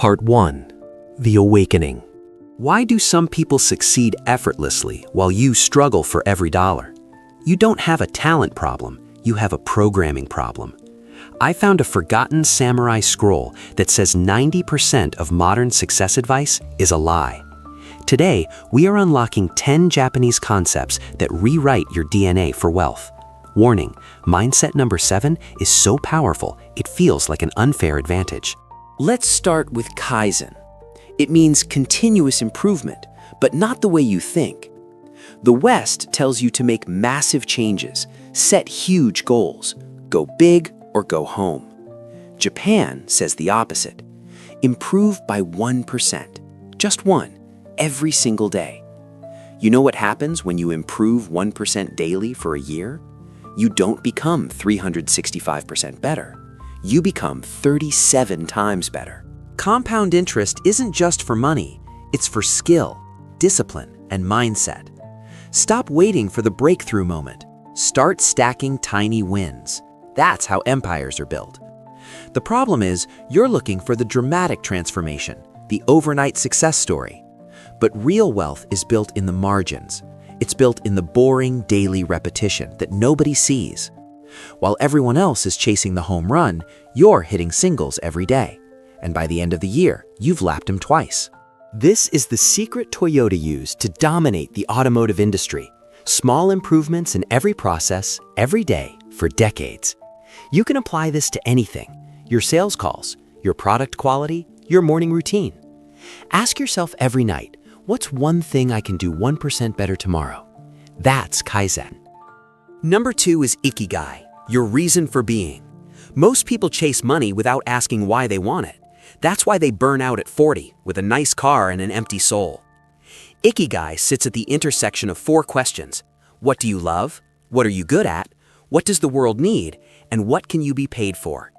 Part 1. The Awakening. Why do some people succeed effortlessly while you struggle for every dollar? You don't have a talent problem, you have a programming problem. I found a forgotten samurai scroll that says 90% of modern success advice is a lie. Today, we are unlocking 10 Japanese concepts that rewrite your DNA for wealth. Warning, mindset number 7 is so powerful, it feels like an unfair advantage. Let's start with Kaizen. It means continuous improvement, but not the way you think. The West tells you to make massive changes, set huge goals, go big or go home. Japan says the opposite. Improve by 1%, just one, every single day. You know what happens when you improve 1% daily for a year? You don't become 365% better. You become 37 times better. Compound interest isn't just for money, it's for skill, discipline, and mindset. Stop waiting for the breakthrough moment. Start stacking tiny wins. That's how empires are built. The problem is, you're looking for the dramatic transformation, the overnight success story. But real wealth is built in the margins. It's built in the boring daily repetition that nobody sees. While everyone else is chasing the home run, you're hitting singles every day. And by the end of the year, you've lapped them twice. This is the secret Toyota used to dominate the automotive industry. Small improvements in every process, every day, for decades. You can apply this to anything. Your sales calls, your product quality, your morning routine. Ask yourself every night, what's one thing I can do 1% better tomorrow? That's Kaizen. Number 2 is Ikigai, your reason for being. Most people chase money without asking why they want it. That's why they burn out at 40 with a nice car and an empty soul. Ikigai sits at the intersection of 4 questions. What do you love? What are you good at? What does the world need? And what can you be paid for?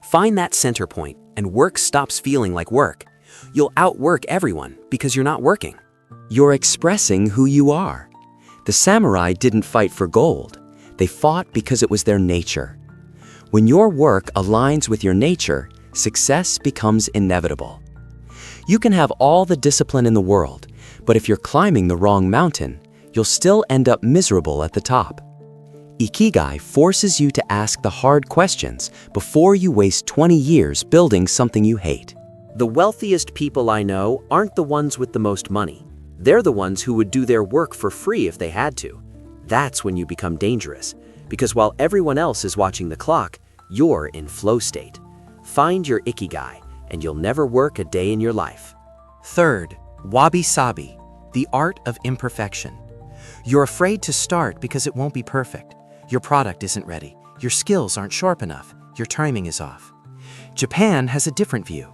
Find that center point and work stops feeling like work. You'll outwork everyone because you're not working. You're expressing who you are. The samurai didn't fight for gold. They fought because it was their nature. When your work aligns with your nature, success becomes inevitable. You can have all the discipline in the world, but if you're climbing the wrong mountain, you'll still end up miserable at the top. Ikigai forces you to ask the hard questions before you waste 20 years building something you hate. The wealthiest people I know aren't the ones with the most money. They're the ones who would do their work for free if they had to. That's when you become dangerous, because while everyone else is watching the clock, you're in flow state. Find your Ikigai, and you'll never work a day in your life. Third, Wabi-sabi, the art of imperfection. You're afraid to start because it won't be perfect. Your product isn't ready. Your skills aren't sharp enough. Your timing is off. Japan has a different view.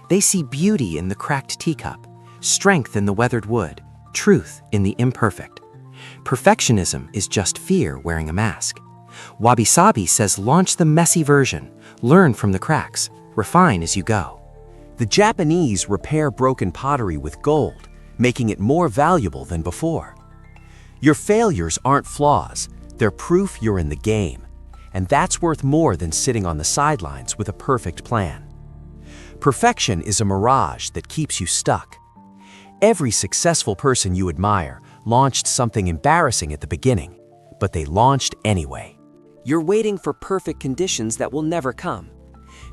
They see beauty in the cracked teacup, strength in the weathered wood, truth in the imperfect. Perfectionism is just fear wearing a mask. Wabi-sabi says launch the messy version, learn from the cracks, refine as you go. The Japanese repair broken pottery with gold, making it more valuable than before. Your failures aren't flaws, they're proof you're in the game. And that's worth more than sitting on the sidelines with a perfect plan. Perfection is a mirage that keeps you stuck. Every successful person you admire launched something embarrassing at the beginning, but they launched anyway. You're waiting for perfect conditions that will never come.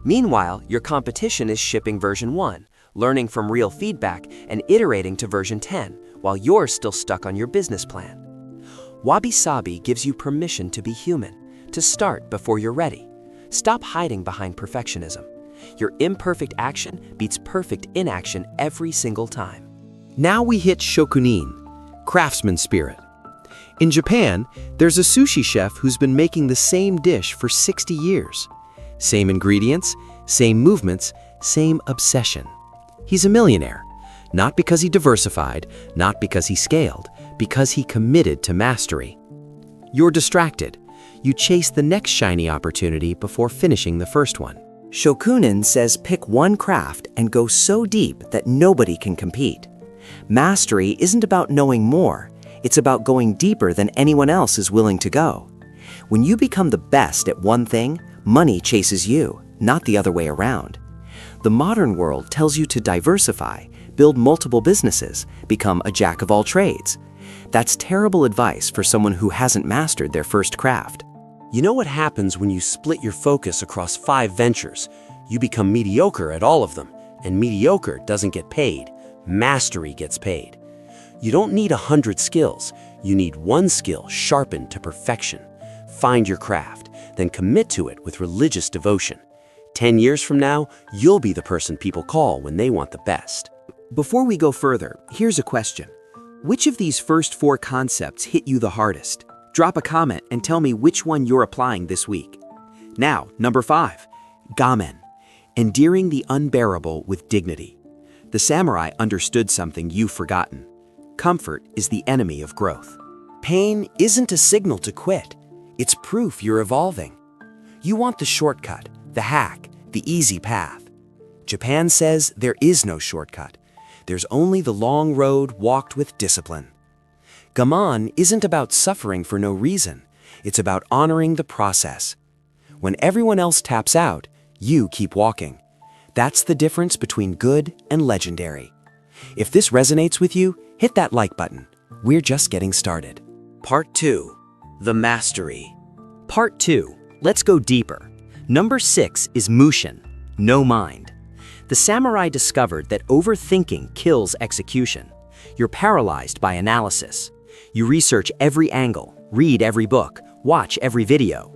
Meanwhile, your competition is shipping version 1, learning from real feedback and iterating to version 10, while you're still stuck on your business plan. Wabi-sabi gives you permission to be human, to start before you're ready. Stop hiding behind perfectionism. Your imperfect action beats perfect inaction every single time. Now we hit Shokunin, craftsman spirit. In Japan, there's a sushi chef who's been making the same dish for 60 years. Same ingredients, same movements, same obsession. He's a millionaire, not because he diversified, not because he scaled, because he committed to mastery. You're distracted. You chase the next shiny opportunity before finishing the first one. Shokunin says pick one craft and go so deep that nobody can compete. Mastery isn't about knowing more, it's about going deeper than anyone else is willing to go. When you become the best at one thing, money chases you, not the other way around. The modern world tells you to diversify, build multiple businesses, become a jack of all trades. That's terrible advice for someone who hasn't mastered their first craft. You know what happens when you split your focus across 5 ventures? You become mediocre at all of them, and mediocre doesn't get paid. Mastery gets paid. You don't need 100 skills. You need 1 skill sharpened to perfection. Find your craft, then commit to it with religious devotion. 10 years from now, you'll be the person people call when they want the best. Before we go further, here's a question. Which of these first 4 concepts hit you the hardest? Drop a comment and tell me which one you're applying this week. Now, number 5, Gaman, endearing the unbearable with dignity. The samurai understood something you've forgotten. Comfort is the enemy of growth. Pain isn't a signal to quit. It's proof you're evolving. You want the shortcut, the hack, the easy path. Japan says there is no shortcut. There's only the long road walked with discipline. Gaman isn't about suffering for no reason. It's about honoring the process. When everyone else taps out, you keep walking. That's the difference between good and legendary. If this resonates with you, hit that like button. We're just getting started. Part 2, the mastery. Part 2, let's go deeper. Number 6 is Mushin, no mind. The samurai discovered that overthinking kills execution. You're paralyzed by analysis. You research every angle, read every book, watch every video.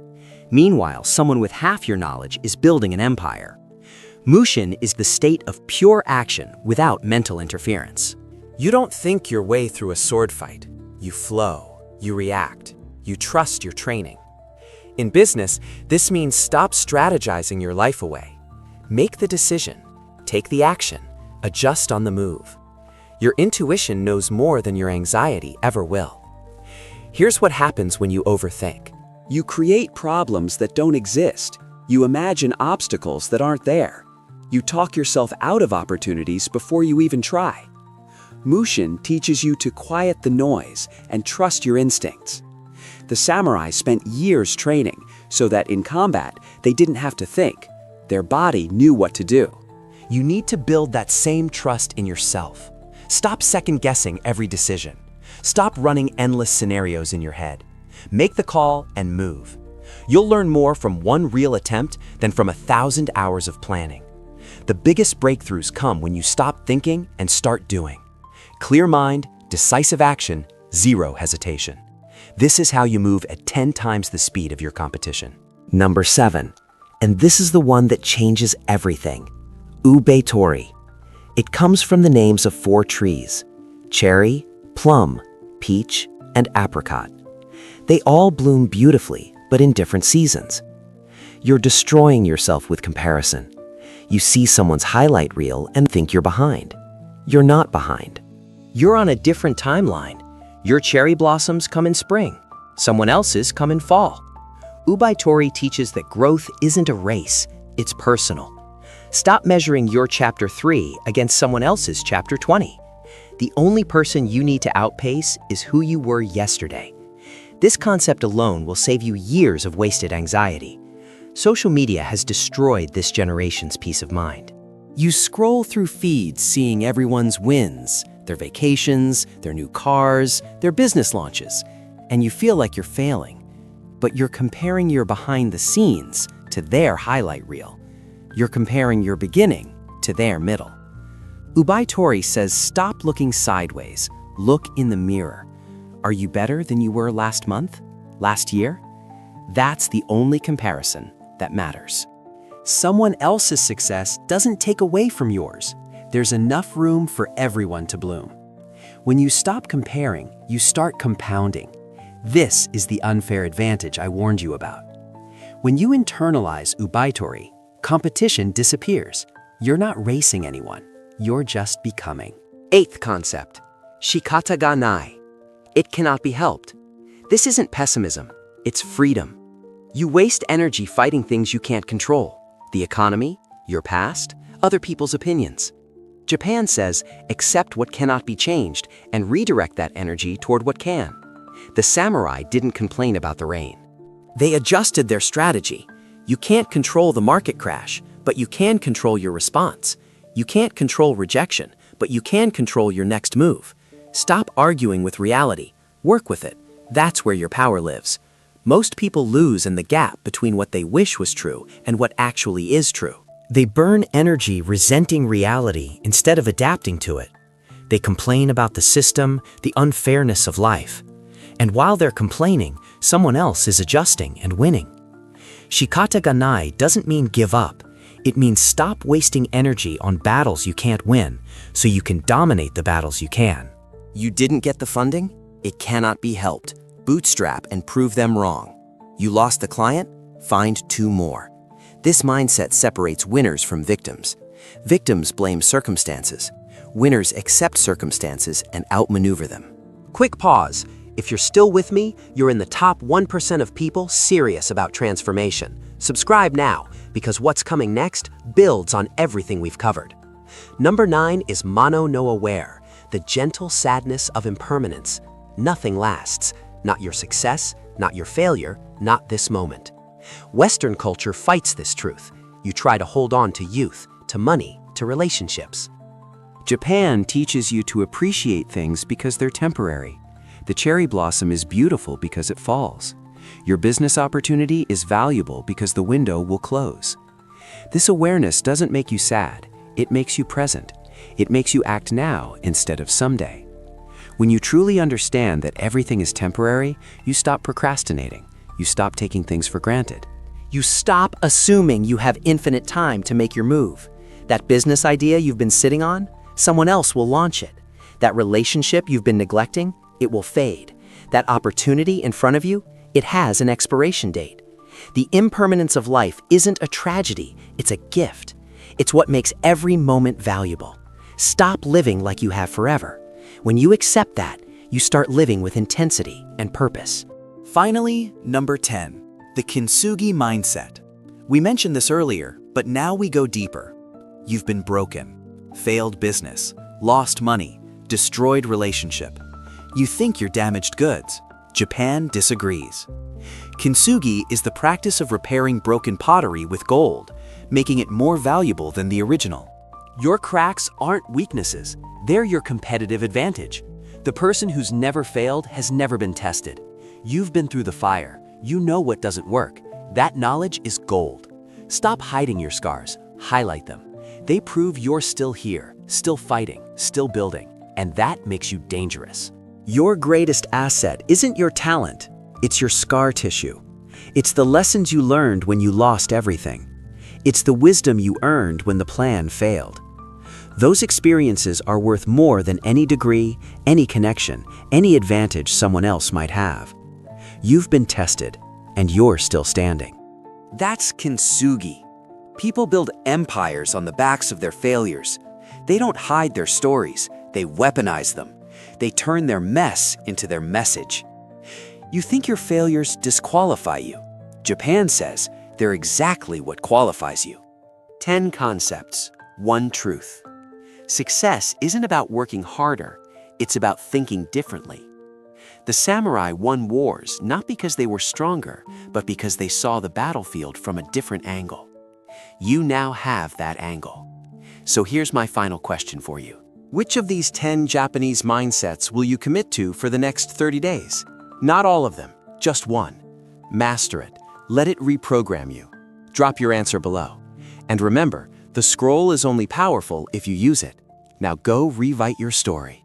Meanwhile, someone with half your knowledge is building an empire. Mushin is the state of pure action without mental interference. You don't think your way through a sword fight. You flow, you react, you trust your training. In business, this means stop strategizing your life away. Make the decision, take the action, adjust on the move. Your intuition knows more than your anxiety ever will. Here's what happens when you overthink. You create problems that don't exist. You imagine obstacles that aren't there. You talk yourself out of opportunities before you even try. Mushin teaches you to quiet the noise and trust your instincts. The samurai spent years training so that in combat, they didn't have to think. Their body knew what to do. You need to build that same trust in yourself. Stop second-guessing every decision. Stop running endless scenarios in your head. Make the call and move. You'll learn more from one real attempt than from 1,000 hours of planning. The biggest breakthroughs come when you stop thinking and start doing. Clear mind, decisive action, 0 hesitation. This is how you move at 10 times the speed of your competition. Number 7, and this is the one that changes everything. Ukiyo. It comes from the names of 4 trees: cherry, plum, peach, and apricot. They all bloom beautifully, but in different seasons. You're destroying yourself with comparison. You see someone's highlight reel and think you're behind. You're not behind. You're on a different timeline. Your cherry blossoms come in spring. Someone else's come in fall. Ukiyo teaches that growth isn't a race, it's personal. Stop measuring your chapter 3 against someone else's chapter 20. The only person you need to outpace is who you were yesterday. This concept alone will save you years of wasted anxiety. Social media has destroyed this generation's peace of mind. You scroll through feeds seeing everyone's wins, their vacations, their new cars, their business launches, and you feel like you're failing. But you're comparing your behind the scenes to their highlight reel. You're comparing your beginning to their middle. Ukiyo says stop looking sideways, look in the mirror. Are you better than you were last month? Last year? That's the only comparison that matters. Someone else's success doesn't take away from yours. There's enough room for everyone to bloom. When you stop comparing, you start compounding. This is the unfair advantage I warned you about. When you internalize Ukiyo, competition disappears. You're not racing anyone. You're just becoming. 8th concept, Shikata ga nai. It cannot be helped. This isn't pessimism, it's freedom. You waste energy fighting things you can't control. The economy, your past, other people's opinions. Japan says, accept what cannot be changed and redirect that energy toward what can. The samurai didn't complain about the rain. They adjusted their strategy. You can't control the market crash, but you can control your response. You can't control rejection, but you can control your next move. Stop arguing with reality. Work with it. That's where your power lives. Most people lose in the gap between what they wish was true and what actually is true. They burn energy resenting reality instead of adapting to it. They complain about the system, the unfairness of life. And while they're complaining, someone else is adjusting and winning. Shikata ganai doesn't mean give up. It means stop wasting energy on battles you can't win, so you can dominate the battles you can. You didn't get the funding? It cannot be helped. Bootstrap and prove them wrong. You lost the client? Find 2 more. This mindset separates winners from victims. Victims blame circumstances. Winners accept circumstances and outmaneuver them. Quick pause. If you're still with me, you're in the top 1% of people serious about transformation. Subscribe now, because what's coming next builds on everything we've covered. Number 9 is Mono no Aware, the gentle sadness of impermanence. Nothing lasts. Not your success, not your failure, not this moment. Western culture fights this truth. You try to hold on to youth, to money, to relationships. Japan teaches you to appreciate things because they're temporary. The cherry blossom is beautiful because it falls. Your business opportunity is valuable because the window will close. This awareness doesn't make you sad. It makes you present. It makes you act now instead of someday. When you truly understand that everything is temporary, you stop procrastinating. You stop taking things for granted. You stop assuming you have infinite time to make your move. That business idea you've been sitting on, someone else will launch it. That relationship you've been neglecting, it will fade. That opportunity in front of you, it has an expiration date. The impermanence of life isn't a tragedy, it's a gift. It's what makes every moment valuable. Stop living like you have forever. When you accept that, you start living with intensity and purpose. Finally, number 10, the Kintsugi mindset. We mentioned this earlier, but now we go deeper. You've been broken, failed business, lost money, destroyed relationship. You think you're damaged goods. Japan disagrees. Kintsugi is the practice of repairing broken pottery with gold, making it more valuable than the original. Your cracks aren't weaknesses. They're your competitive advantage. The person who's never failed has never been tested. You've been through the fire. You know what doesn't work. That knowledge is gold. Stop hiding your scars. Highlight them. They prove you're still here, still fighting, still building, and that makes you dangerous. Your greatest asset isn't your talent. It's your scar tissue. It's the lessons you learned when you lost everything. It's the wisdom you earned when the plan failed. Those experiences are worth more than any degree, any connection, any advantage someone else might have. You've been tested, and you're still standing. That's Kintsugi. People build empires on the backs of their failures. They don't hide their stories, they weaponize them. They turn their mess into their message. You think your failures disqualify you. Japan says they're exactly what qualifies you. 10 concepts, 1 truth. Success isn't about working harder, it's about thinking differently. The samurai won wars not because they were stronger, but because they saw the battlefield from a different angle. You now have that angle. So here's my final question for you. Which of these 10 Japanese mindsets will you commit to for the next 30 days? Not all of them, just one. Master it. Let it reprogram you. Drop your answer below. And remember, the scroll is only powerful if you use it. Now go rewrite your story.